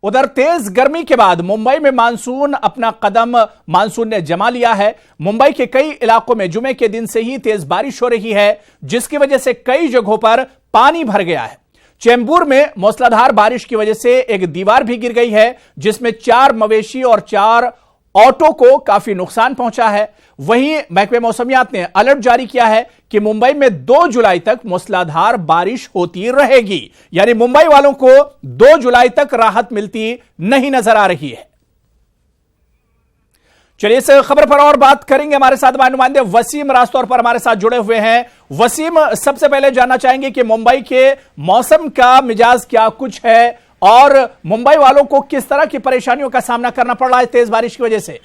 उधर तेज गर्मी के बाद मुंबई में मानसून ने जमा लिया है। मुंबई के कई इलाकों में जुमे के दिन से ही तेज बारिश हो रही है, जिसकी वजह से कई जगहों पर पानी भर गया है। चेंबूर में मूसलाधार बारिश की वजह से एक दीवार भी गिर गई है, जिसमें 4 मवेशी और 4 ऑटो को काफी नुकसान पहुंचा है। वहीं महकमे मौसमियात ने अलर्ट जारी किया है कि मुंबई में 2 जुलाई तक मूसलाधार बारिश होती रहेगी, यानी मुंबई वालों को 2 जुलाई तक राहत मिलती नहीं नजर आ रही है। चलिए इस खबर पर और बात करेंगे। हमारे साथ नुमाइंदे वसीम रास्तौर पर हमारे साथ जुड़े हुए हैं। वसीम, सबसे पहले जानना चाहेंगे कि मुंबई के मौसम का मिजाज क्या कुछ है और मुंबई वालों को किस तरह की परेशानियों का सामना करना पड़ रहा है तेज बारिश की वजह से।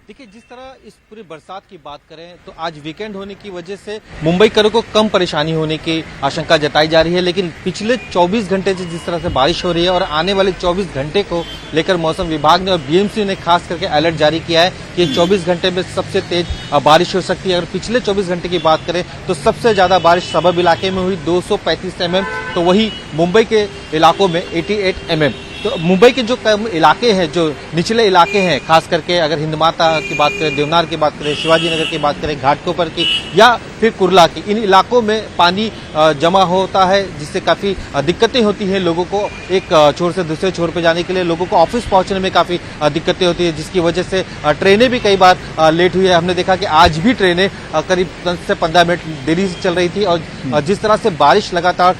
देखिए, जिस तरह इस पूरी बरसात की बात करें तो आज वीकेंड होने की वजह से मुंबईकरों को कम परेशानी होने की आशंका जताई जा रही है, लेकिन पिछले 24 घंटे से जिस तरह से बारिश हो रही है और आने वाले 24 घंटे को लेकर मौसम विभाग ने और बीएमसी ने खास करके अलर्ट जारी किया है कि 24 घंटे में सबसे तेज बारिश हो सकती है। अगर पिछले 24 घंटे की बात करें तो सबसे ज्यादा बारिश सबब इलाके में हुई 235 mm, तो वही मुंबई के इलाकों में 88 mm। तो मुंबई के जो इलाके हैं, जो निचले इलाके हैं, खास करके अगर हिंदमाता की बात करें, देवनार की बात करें, शिवाजी नगर की बात करें, घाटकोपर की या फिर कुर्ला की, इन इलाकों में पानी जमा होता है, जिससे काफी दिक्कतें होती हैं लोगों को। एक छोर से दूसरे छोर पर जाने के लिए लोगों को ऑफिस पहुंचने में काफी दिक्कतें होती है, जिसकी वजह से ट्रेनें भी कई बार लेट हुई है। हमने देखा कि आज भी ट्रेनें करीब 10 से 15 मिनट देरी से चल रही थी और जिस तरह से बारिश लगातार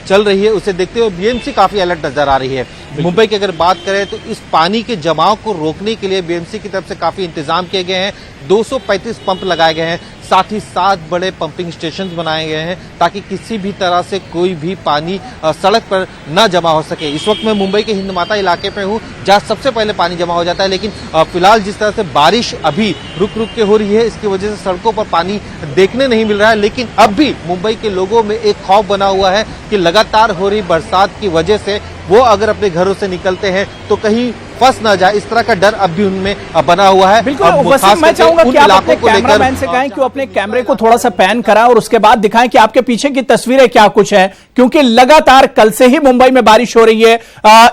चल रही है उसे देखते हुए बीएमसी काफी अलर्ट नजर आ रही है। मुंबई की अगर बात करें तो इस पानी के जमाव को रोकने के लिए बीएमसी की तरफ से काफी इंतजाम किए गए हैं। 235 पंप लगाए गए हैं, साथ ही 7 बड़े पंपिंग स्टेशन बनाए गए हैं ताकि किसी भी तरह से कोई भी पानी सड़क पर न जमा हो सके। इस वक्त मैं मुंबई के हिंदमाता इलाके पे हूं, जहां सबसे पहले पानी जमा हो जाता है, लेकिन फिलहाल जिस तरह से बारिश अभी रुक रुक के हो रही है, इसकी वजह से सड़कों पर पानी देखने नहीं मिल रहा है। लेकिन अब भी मुंबई के लोगों में एक खौफ बना हुआ है कि लगातार हो रही बरसात की वजह से वो अगर अपने घरों से निकलते हैं तो कहीं फंस ना जाए, इस तरह का डर अब भी उनमें बना हुआ है। बिल्कुल वसीम, मैं चाहूंगा कि आप अपने कैमरामैन से कहें कि वो अपने कैमरे को थोड़ा सा पैन कराएं और उसके बाद दिखाएं कि आपके पीछे की तस्वीरें क्या कुछ है, क्योंकि लगातार कल से ही मुंबई में बारिश हो रही है।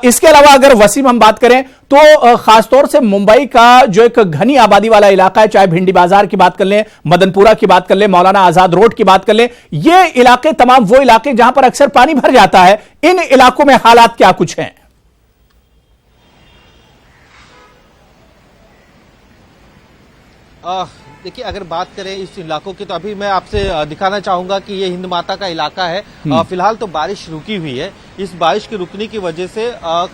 इसके अलावा अगर वसीम हम बात करें तो खासतौर से मुंबई का जो एक घनी आबादी वाला इलाका है, चाहे भिंडी बाजार की बात कर लें, मदनपुरा की बात कर लें, मौलाना आजाद रोड की बात कर लें, ये इलाके तमाम वो इलाके जहां पर अक्सर पानी भर जाता है, इन इलाकों में हालात क्या कुछ हैं? देखिए, अगर बात करें इस इलाकों की तो अभी मैं आपसे दिखाना चाहूंगा कि ये हिंदमाता का इलाका है। फिलहाल तो बारिश रुकी हुई है। इस बारिश के रुकने की वजह से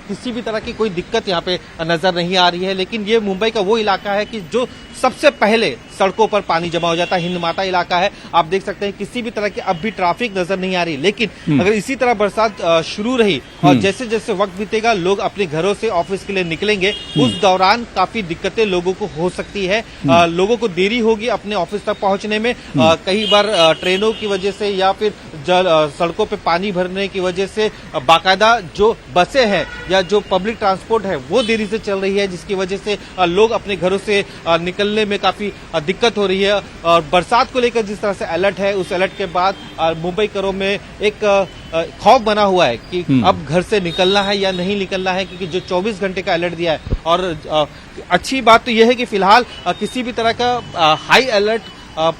किसी भी तरह की कोई दिक्कत यहाँ पे नजर नहीं आ रही है, लेकिन ये मुंबई का वो इलाका है कि जो सबसे पहले सड़कों पर पानी जमा हो जाता है। हिंदमाता इलाका है, आप देख सकते हैं किसी भी तरह की अब भी ट्रैफिक नजर नहीं आ रही। लेकिन अगर इसी तरह बरसात शुरू रही और जैसे जैसे वक्त बीतेगा, लोग अपने घरों से ऑफिस के लिए निकलेंगे, उस दौरान काफी दिक्कतें लोगों को हो सकती है। लोगों को देरी होगी अपने ऑफिस तक पहुंचने में। कई बार ट्रेनों की वजह से या फिर सड़कों पे पानी भरने की वजह से बाकायदा जो बसें हैं या जो पब्लिक ट्रांसपोर्ट है वो देरी से चल रही है, जिसकी वजह से लोग अपने घरों से निकलने में काफी दिक्कत हो रही है। और बरसात को लेकर जिस तरह से अलर्ट है, उस अलर्ट के बाद मुंबईकरों में एक खौफ बना हुआ है कि अब घर से निकलना है या नहीं निकलना है, क्योंकि जो 24 घंटे का अलर्ट दिया है। और अच्छी बात तो यह है कि फिलहाल किसी भी तरह का हाई अलर्ट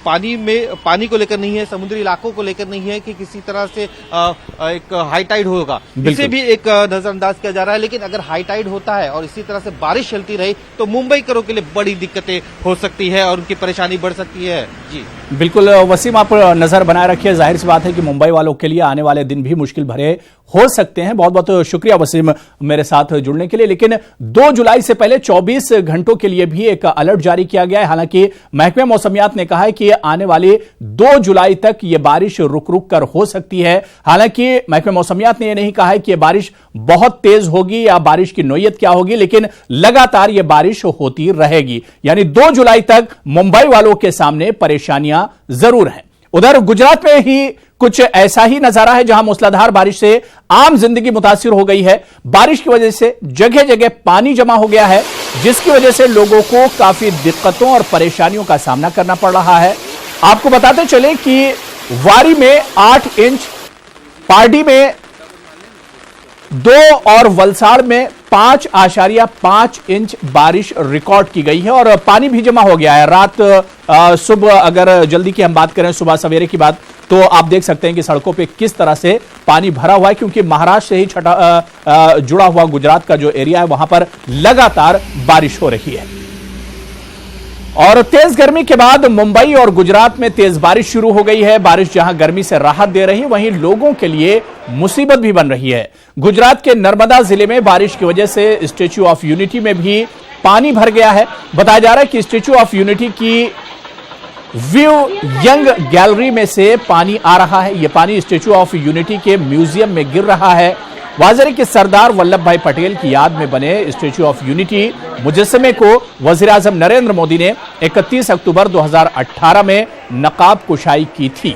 पानी को लेकर नहीं है, समुद्री इलाकों को लेकर नहीं है कि किसी तरह से एक हाई टाइड होगा, इसे भी एक नजरअंदाज किया जा रहा है। लेकिन अगर हाई टाइड होता है और इसी तरह से बारिश चलती रही तो मुंबईकरों के लिए बड़ी दिक्कतें हो सकती है और उनकी परेशानी बढ़ सकती है। जी बिल्कुल वसीम, आप नजर बनाए रखिए। जाहिर सी बात है कि मुंबई वालों के लिए आने वाले दिन भी मुश्किल भरे हो सकते हैं। बहुत बहुत शुक्रिया वसीम मेरे साथ जुड़ने के लिए। लेकिन 2 जुलाई से पहले 24 घंटों के लिए भी एक अलर्ट जारी किया गया है। हालांकि महकमे मौसमियात ने कहा है कि आने वाले 2 जुलाई तक यह बारिश रुक रुक कर हो सकती है। हालांकि महकमे मौसमियात ने यह नहीं कहा है कि यह बारिश बहुत तेज होगी या बारिश की नोयत क्या होगी, लेकिन लगातार यह बारिश होती रहेगी। यानी 2 जुलाई तक मुंबई वालों के सामने परेशानियां जरूर हैं। उधर गुजरात में ही कुछ ऐसा ही नजारा है, जहां मूसलाधार बारिश से आम जिंदगी मुतासिर हो गई है। बारिश की वजह से जगह जगह पानी जमा हो गया है, जिसकी वजह से लोगों को काफी दिक्कतों और परेशानियों का सामना करना पड़ रहा है। आपको बताते चले कि वारी में 8 इंच पार्टी में 2 और वलसाड़ में 5.5 इंच बारिश रिकॉर्ड की गई है और पानी भी जमा हो गया है। रात सुबह अगर जल्दी की हम बात करें, सुबह सवेरे की बात, तो आप देख सकते हैं कि सड़कों पे किस तरह से पानी भरा हुआ है, क्योंकि महाराष्ट्र से ही जुड़ा हुआ गुजरात का जो एरिया है वहां पर लगातार बारिश हो रही है। और तेज गर्मी के बाद मुंबई और गुजरात में तेज बारिश शुरू हो गई है। बारिश जहां गर्मी से राहत दे रही है, वहीं लोगों के लिए मुसीबत भी बन रही है। गुजरात के नर्मदा जिले में बारिश की वजह से स्टैच्यू ऑफ यूनिटी में भी पानी भर गया है। बताया जा रहा है कि स्टैच्यू ऑफ यूनिटी की व्यू यंग गैलरी में से पानी आ रहा है। यह पानी स्टैच्यू ऑफ यूनिटी के म्यूजियम में गिर रहा है। वाजरी के सरदार वल्लभ भाई पटेल की याद में बने स्टैच्यू ऑफ यूनिटी मुजस्समे को वजीर-ए-आज़म नरेंद्र मोदी ने 31 अक्टूबर 2018 में नकाब कुशाई की थी।